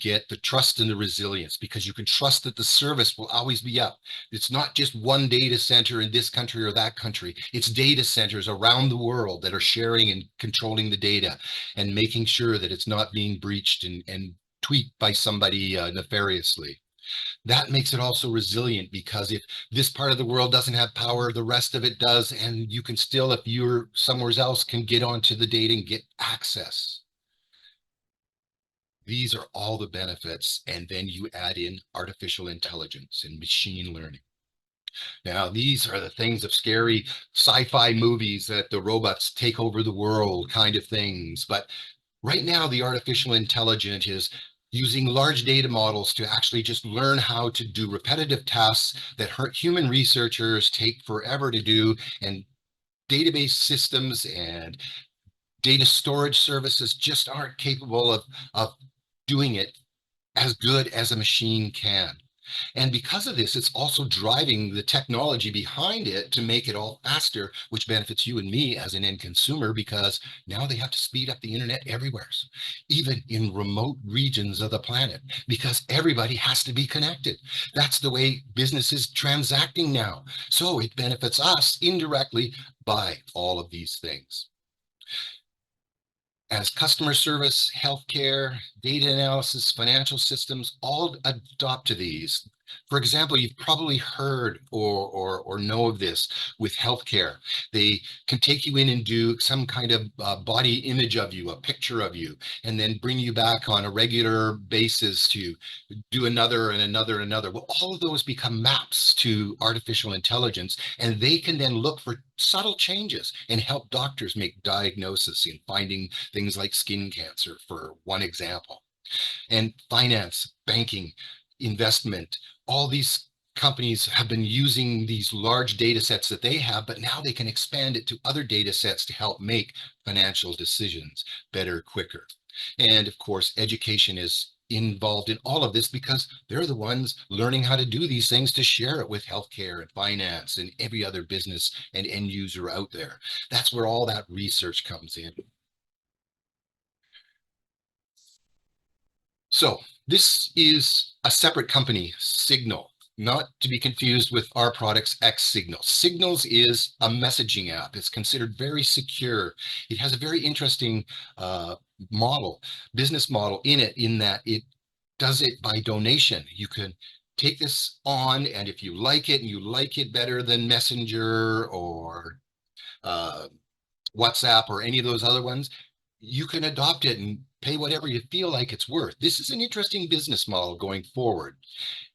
get the trust and the resilience, because you can trust that the service will always be up. It's not just one data center in this country or that country. It's data centers around the world that are sharing and controlling the data and making sure that it's not being breached and tweaked by somebody nefariously. That makes it also resilient, because if this part of the world doesn't have power, the rest of it does, and you can still, if you're somewhere else, can get onto the data and get access. These are all the benefits, and then you add in artificial intelligence and machine learning. Now, these are the things of scary sci-fi movies, that the robots take over the world kind of things. But right now, the artificial intelligence is using large data models to actually just learn how to do repetitive tasks that human researchers take forever to do, and database systems and data storage services just aren't capable of doing it as good as a machine can. And because of this, it's also driving the technology behind it to make it all faster, which benefits you and me as an end consumer, because now they have to speed up the internet everywhere, even in remote regions of the planet, because everybody has to be connected. That's the way business is transacting now. So it benefits us indirectly by all of these things. As customer service, healthcare, data analysis, financial systems all adopt to these. For example, you've probably heard or know of this with healthcare. They can take you in and do some kind of body image of you, a picture of you, and then bring you back on a regular basis to do another and another and another. Well, all of those become maps to artificial intelligence, and they can then look for subtle changes and help doctors make diagnosis in finding things like skin cancer, for one example. And finance, banking, investment, all these companies have been using these large data sets that they have, but now they can expand it to other data sets to help make financial decisions better, quicker. And of course, education is involved in all of this, because they're the ones learning how to do these things to share it with healthcare and finance and every other business and end user out there. That's where all that research comes in. So this is a separate company, Xsignal, not to be confused with our products, Xsignal. Signals is a messaging app. It's considered very secure. It has a very interesting business model in it, in that it does it by donation. You can take this on, and if you like it and you like it better than Messenger or uh, WhatsApp or any of those other ones, you can adopt it and pay whatever you feel like it's worth. This is an interesting business model going forward.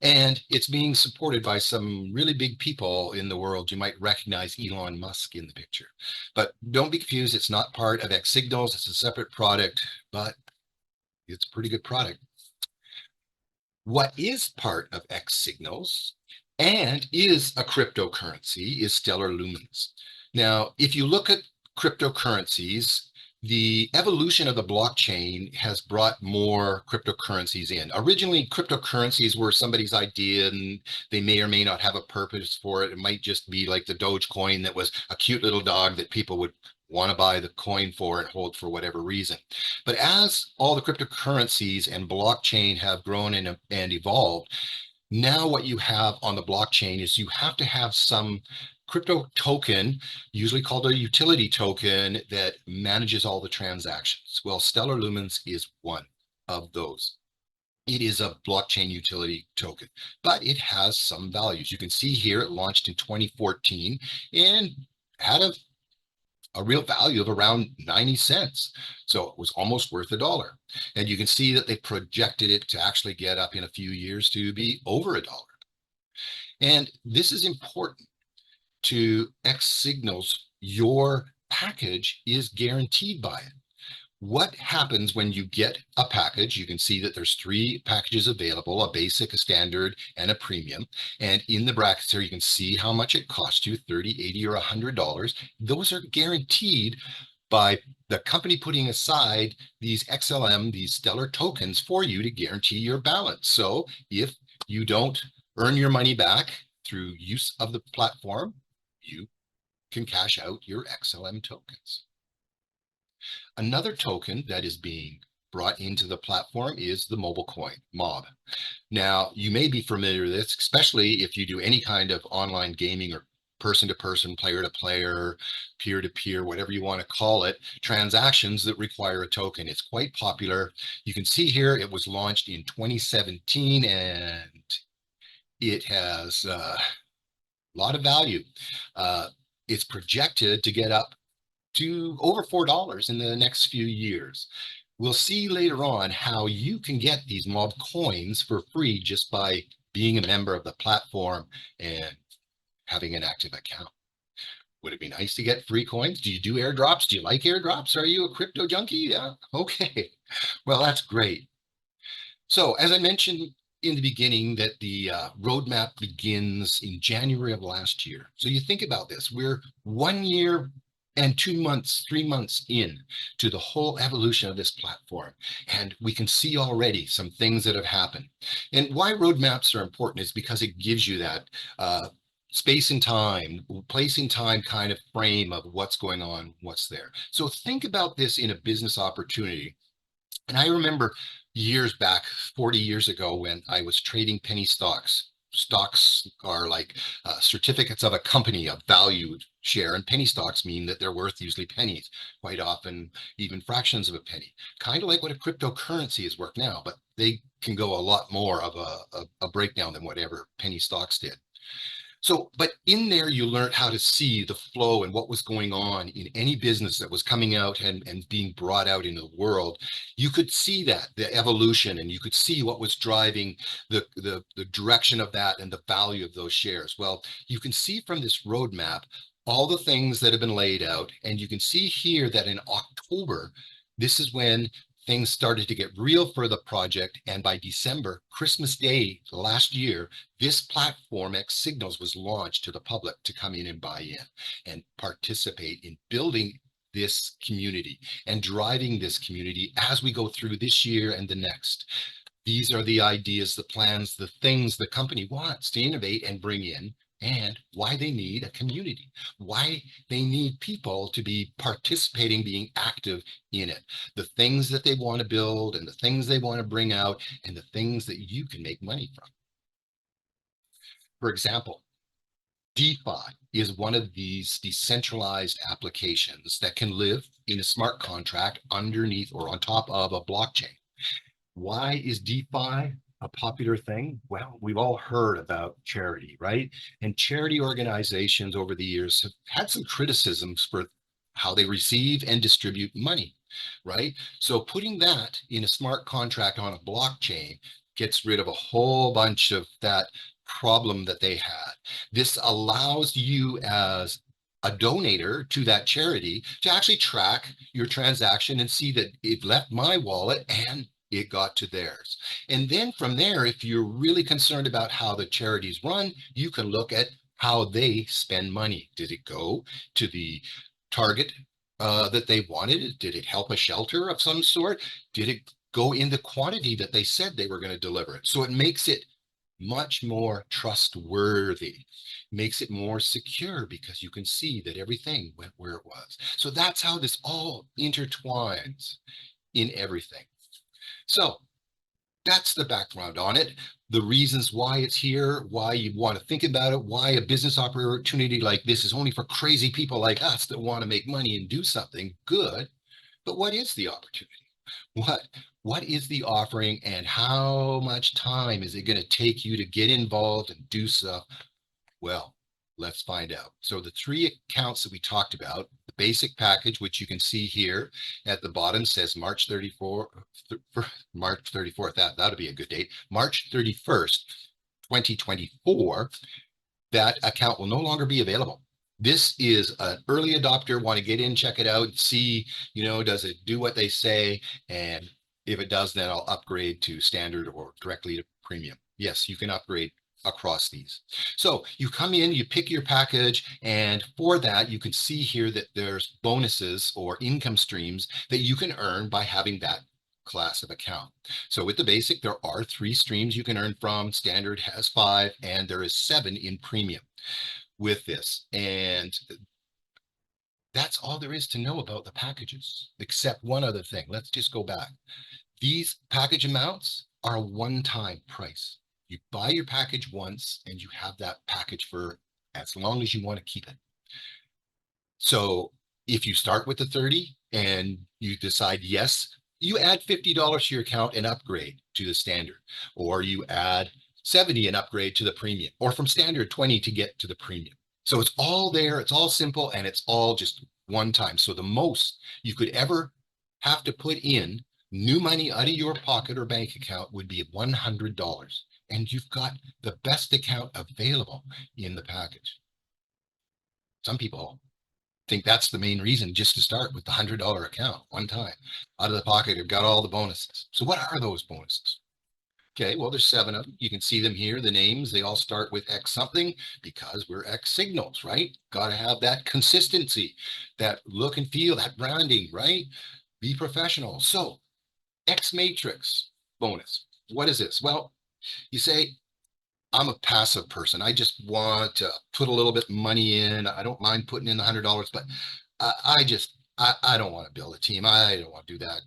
And it's being supported by some really big people in the world. You might recognize Elon Musk in the picture. But don't be confused, it's not part of Xsignals. It's a separate product, but it's a pretty good product. What is part of Xsignals and is a cryptocurrency is Stellar Lumens. Now, if you look at cryptocurrencies, the evolution of the blockchain has brought more cryptocurrencies in. Originally, cryptocurrencies were somebody's idea, and they may or may not have a purpose for it. It might just be like the Dogecoin, that was a cute little dog that people would want to buy the coin for and hold for whatever reason. But as all the cryptocurrencies and blockchain have grown and evolved, now what you have on the blockchain is you have to have some crypto token, usually called a utility token, that manages all the transactions. Well, Stellar Lumens is one of those. It is a blockchain utility token, but it has some values. You can see here it launched in 2014 and had a real value of around 90 cents. So it was almost worth $1. And you can see that they projected it to actually get up in a few years to be over $1. And this is important to Xsignals. Your package is guaranteed by it. What happens when you get a package? You can see that there's 3 packages available, a basic, a standard, and a premium. And in the brackets here, you can see how much it costs you, $30, $80, or $100. Those are guaranteed by the company putting aside these XLM, these Stellar tokens, for you to guarantee your balance. So if you don't earn your money back through use of the platform, you can cash out your XLM tokens. Another token that is being brought into the platform is the mobile coin mob. Now, you may be familiar with this, especially if you do any kind of online gaming or person to person, player to player, peer to peer, whatever you want to call it, transactions that require a token. It's quite popular. You can see here it was launched in 2017 and it has a lot of value. Uh, it's projected to get up to over $4 in the next few years. We'll see later on how you can get these mob coins for free just by being a member of the platform and having an active account. Would it be nice to get free coins? Do you do airdrops? Do you like airdrops? Are you a crypto junkie? Yeah. Okay. Well, that's great. So as I mentioned in the beginning that the roadmap begins in January of last year. So you think about this, we're 1 year and 2 months, 3 months in to the whole evolution of this platform. And we can see already some things that have happened. And why roadmaps are important is because it gives you that space and time, place in time kind of frame of what's going on, what's there. So think about this in a business opportunity. And I remember years back, 40 years ago, when I was trading penny stocks. Stocks are like certificates of a company, a valued share, and penny stocks mean that they're worth usually pennies, quite often even fractions of a penny. Kind of like what a cryptocurrency is worth now, but they can go a lot more of a breakdown than whatever penny stocks did. So, but in there, you learned how to see the flow and what was going on in any business that was coming out and being brought out into the world. You could see that, the evolution, and you could see what was driving the direction of that and the value of those shares. Well, you can see from this roadmap all the things that have been laid out. And you can see here that in October, this is when things started to get real for the project. And by December, Christmas Day last year, this platform, Xsignals, was launched to the public to come in and buy in and participate in building this community and driving this community as we go through this year and the next. These are the ideas, the plans, the things the company wants to innovate and bring in, and why they need a community, why they need people to be participating, being active in it, the things that they want to build and the things they want to bring out and the things that you can make money from. For example, DeFi is one of these decentralized applications that can live in a smart contract underneath or on top of a blockchain. Why is DeFi a popular thing? Well, we've all heard about charity, right? And charity organizations over the years have had some criticisms for how they receive and distribute money, right? So putting that in a smart contract on a blockchain gets rid of a whole bunch of that problem that they had. This allows you as a donator to that charity to actually track your transaction and see that it left my wallet and it got to theirs. And then from there, if you're really concerned about how the charities run, you can look at how they spend money. Did it go to the target that they wanted? Did it help a shelter of some sort? Did it go in the quantity that they said they were going to deliver it? So it makes it much more trustworthy, makes it more secure because you can see that everything went where it was. So that's how this all intertwines in everything. So that's the background on it, the reasons why it's here, why you want to think about it, why a business opportunity like this is only for crazy people like us that want to make money and do something good. But what is the opportunity? What is the offering and how much time is it going to take you to get involved and do stuff? Well, let's find out. So the three accounts that we talked about, the basic package, which you can see here at the bottom says March 34th, March 34th, that'll be a good date, March 31st, 2024, that account will no longer be available. This is an early adopter, want to get in, check it out, see, does it do what they say? And if it does, then I'll upgrade to standard or directly to premium. Yes, you can upgrade across these. So you come in, you pick your package, and for that, you can see here that there's bonuses or income streams that you can earn by having that class of account. So with the basic, there are 3 streams you can earn from. Standard has 5, and there is 7 in premium with this. And that's all there is to know about the packages, except one other thing. Let's just go back. These package amounts are a one-time price. You buy your package once and you have that package for as long as you want to keep it. So if you start with the 30 and you decide, yes, you add $50 to your account and upgrade to the standard, or you add 70 and upgrade to the premium, or from standard 20 to get to the premium. So it's all there, it's all simple, and it's all just one time. So the most you could ever have to put in new money out of your pocket or bank account would be $100. And you've got the best account available in the package. Some people think that's the main reason, just to start with the $100 account one time out of the pocket. You've got all the bonuses. So what are those bonuses? Okay, well, there's 7 of them. You can see them here, the names, they all start with X something because we're X signals, right? Got to have that consistency, that look and feel, that branding, right? Be professional. So X matrix bonus. What is this? Well, you say, I'm a passive person. I just want to put a little bit of money in. I don't mind putting in the $100, but I don't want to build a team. I don't want to do that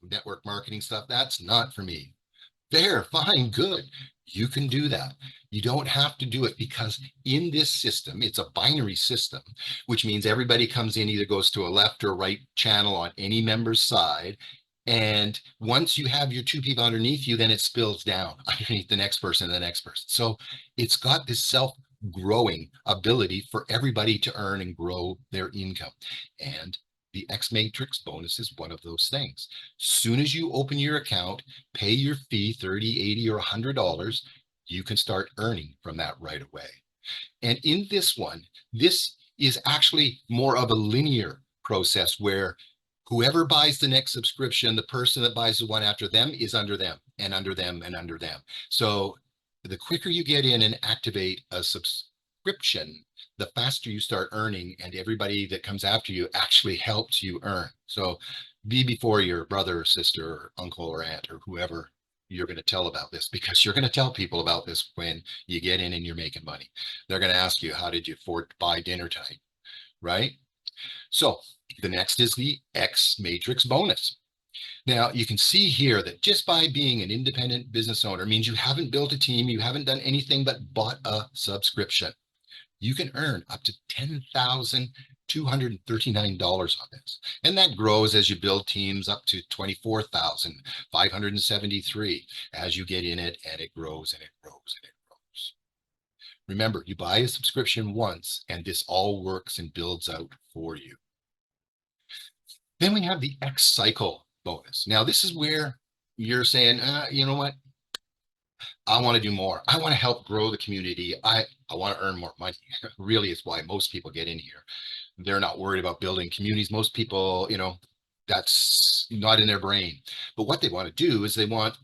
network marketing stuff. That's not for me. Fair, fine, good. You can do that. You don't have to do it because in this system, it's a binary system, which means everybody comes in, either goes to a left or right channel on any member's side. And once you have your 2 people underneath you, then it spills down underneath the next person and the next person. So it's got this self-growing ability for everybody to earn and grow their income. And the X Matrix bonus is one of those things. Soon as you open your account, pay your fee, 30, 80, or $100, you can start earning from that right away. And in this one, this is actually more of a linear process where whoever buys the next subscription, the person that buys the one after them is under them and under them and under them. So the quicker you get in and activate a subscription, the faster you start earning, and everybody that comes after you actually helps you earn. So be before your brother or sister or uncle or aunt or whoever you're going to tell about this, because you're going to tell people about this when you get in and you're making money. They're going to ask you, how did you afford to buy dinner tonight? Right? So the next is the X matrix bonus. Now you can see here that just by being an independent business owner means you haven't built a team, you haven't done anything but bought a subscription. You can earn up to $10,239 on this. And that grows as you build teams up to 24,573 as you get in it, and it grows and it grows and it grows. Remember, you buy a subscription once and this all works and builds out for you. Then we have the X cycle bonus. Now this is where you're saying, you know what? I want to do more. I want to help grow the community. I want to earn more money. Really is why most people get in here. They're not worried about building communities. Most people, that's not in their brain. But what they want to do is they want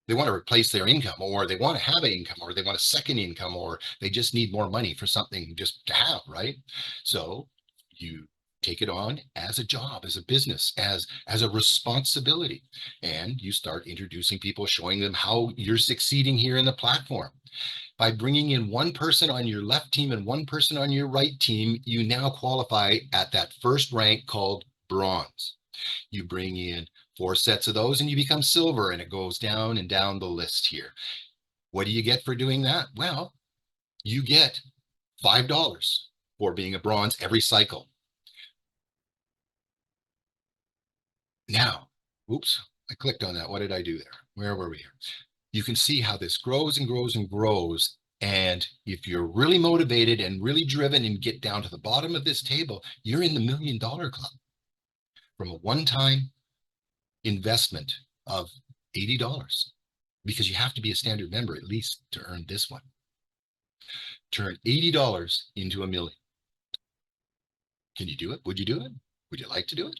to replace their income, or they want to have an income, or they want a second income, or they just need more money for something just to have, right? So you take it on as a job, as a business, as a responsibility, and you start introducing people, showing them how you're succeeding here in the platform. By bringing in one person on your left team and one person on your right team, you now qualify at that first rank called bronze. You bring in 4 sets of those and you become silver, and it goes down and down the list here. What do you get for doing that? Well, you get $5 for being a bronze every cycle. Now, oops, I clicked on that. What did I do there? Where were we here? You can see how this grows and grows and grows. And if you're really motivated and really driven and get down to the bottom of this table, you're in the $1 million club from a one-time investment of $80, because you have to be a standard member at least to earn this one. Turn $80 into $1 million. Can you do it? Would you do it? Would you like to do it?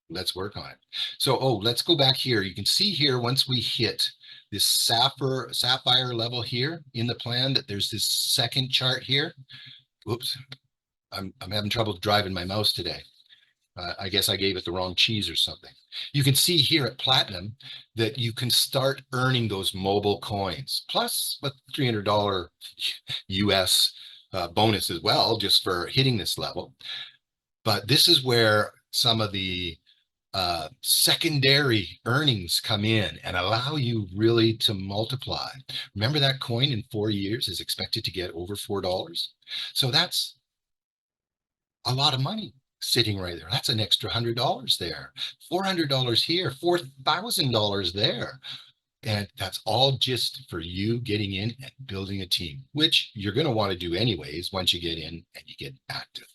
Let's work on it. So, let's go back here. You can see here, once we hit this sapphire level here in the plan, that there's this second chart here. Whoops, I'm having trouble driving my mouse today. I guess I gave it the wrong cheese or something. You can see here at Platinum that you can start earning those mobile coins, plus a $300 US bonus as well, just for hitting this level. But this is where some of the secondary earnings come in and allow you really to multiply. Remember that coin in 4 years is expected to get over $4. So that's a lot of money sitting right there. That's an extra $100 there, $400 here, $4,000 there. And that's all just for you getting in and building a team, which you're going to want to do anyways once you get in and you get active.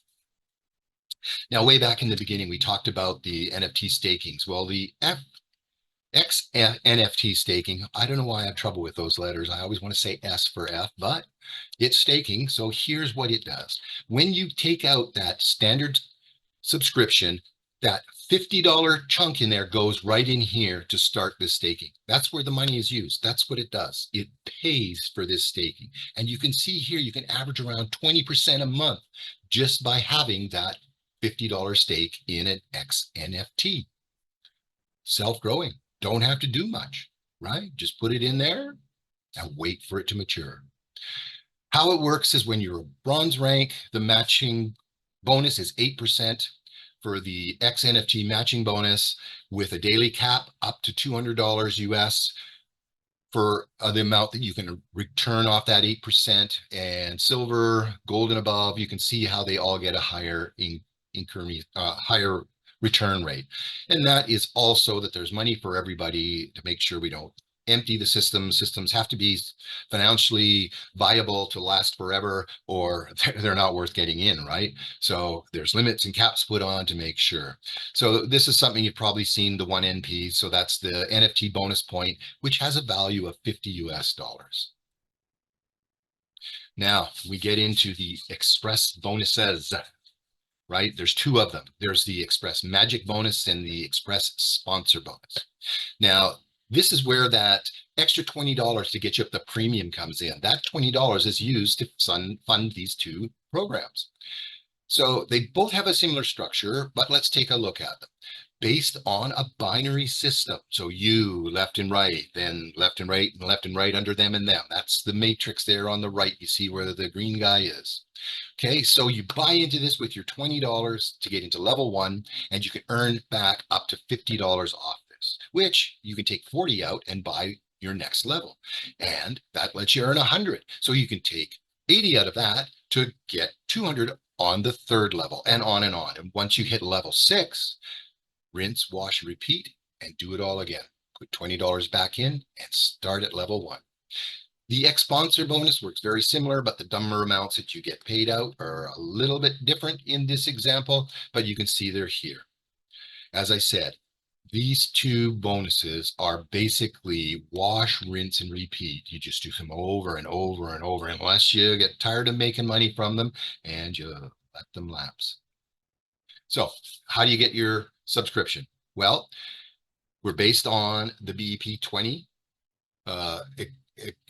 Now, way back in the beginning, we talked about the NFT stakings. Well, the X NFT staking, I don't know why I have trouble with those letters. I always want to say S for F, but it's staking. So here's what it does. When you take out that standard subscription, that $50 chunk in there goes right in here to start this staking. That's where the money is used. That's what it does. It pays for this staking. And you can see here, you can average around 20% a month just by having that $50 stake in an X NFT. Self-growing. Don't have to do much, right? Just put it in there and wait for it to mature. How it works is when you're a bronze rank, the matching bonus is 8% for the X NFT matching bonus with a daily cap up to $200 US for the amount that you can return off that 8%. And silver, gold and above, you can see how they all get a higher higher return rate. And that is also that there's money for everybody to make sure we don't empty the system. Systems have to be financially viable to last forever, or they're not worth getting in, right? So there's limits and caps put on to make sure. So this is something you've probably seen, the 1NP. So that's the NFT bonus point, which has a value of $50 US. Now we get into the express bonuses, right? There's two of them. There's the Express Magic bonus and the Express Sponsor bonus. Now, this is where that extra $20 to get you up the premium comes in. That $20 is used to fund these two programs. So they both have a similar structure, but let's take a look at them. Based on a binary system. So you left and right, then left and right, and left and right under them and them. That's the matrix there on the right. You see where the green guy is. Okay, so you buy into this with your $20 to get into level 1, and you can earn back up to $50 off this, which you can take 40 out and buy your next level. And that lets you earn 100. So you can take 80 out of that to get 200 on the third level, and on and on. And once you hit level 6, rinse, wash, repeat, and do it all again. Put $20 back in and start at level 1. The X-Sponsor bonus works very similar, but the number amounts that you get paid out are a little bit different in this example, but you can see they're here. As I said, these two bonuses are basically wash, rinse, and repeat. You just do them over and over and over, unless you get tired of making money from them and you let them lapse. So how do you get your subscription? Well, we're based on the BEP20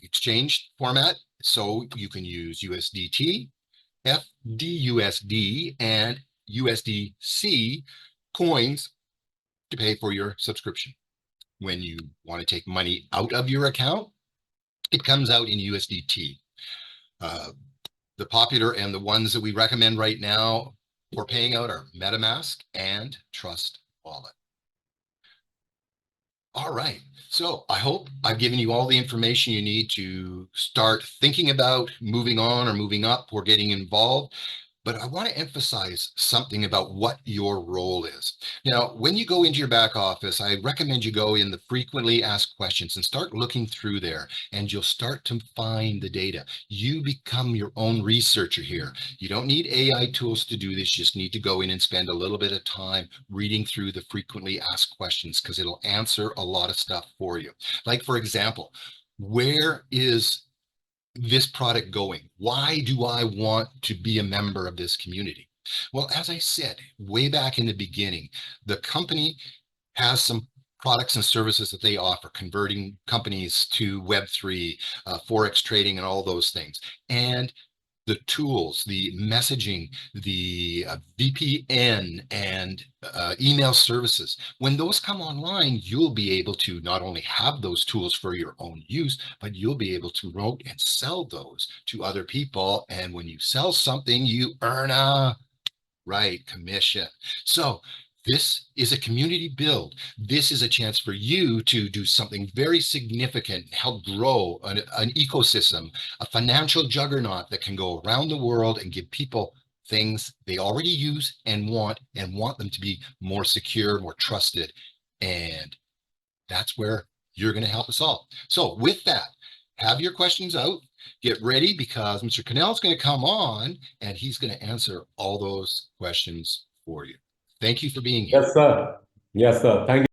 exchange format. So you can use USDT, FDUSD, and USDC coins to pay for your subscription. When you want to take money out of your account, it comes out in USDT. The popular and the ones that we recommend right now for paying out are MetaMask and Trust Wallet. All right. So I hope I've given you all the information you need to start thinking about moving on or moving up or getting involved. But I want to emphasize something about what your role is. Now, when you go into your back office, I recommend you go in the frequently asked questions and start looking through there, and you'll start to find the data. You become your own researcher here. You don't need AI tools to do this. You just need to go in and spend a little bit of time reading through the frequently asked questions, because it'll answer a lot of stuff for you. Like, for example, where is this product going? Why do I want to be a member of this community? Well, as I said, way back in the beginning, the company has some products and services that they offer, converting companies to Web3, Forex trading, and all those things. And the tools, the messaging, the VPN and email services. When those come online, you'll be able to not only have those tools for your own use, but you'll be able to promote and sell those to other people. And when you sell something, you earn a commission. So This is a community build. This is a chance for you to do something very significant, help grow an ecosystem, a financial juggernaut that can go around the world and give people things they already use and want them to be more secure, more trusted. And that's where you're going to help us all. So with that, have your questions out, get ready, because Mr. Cannell is going to come on and he's going to answer all those questions for you. Thank you for being here. Yes, sir. Yes, sir. Thank you.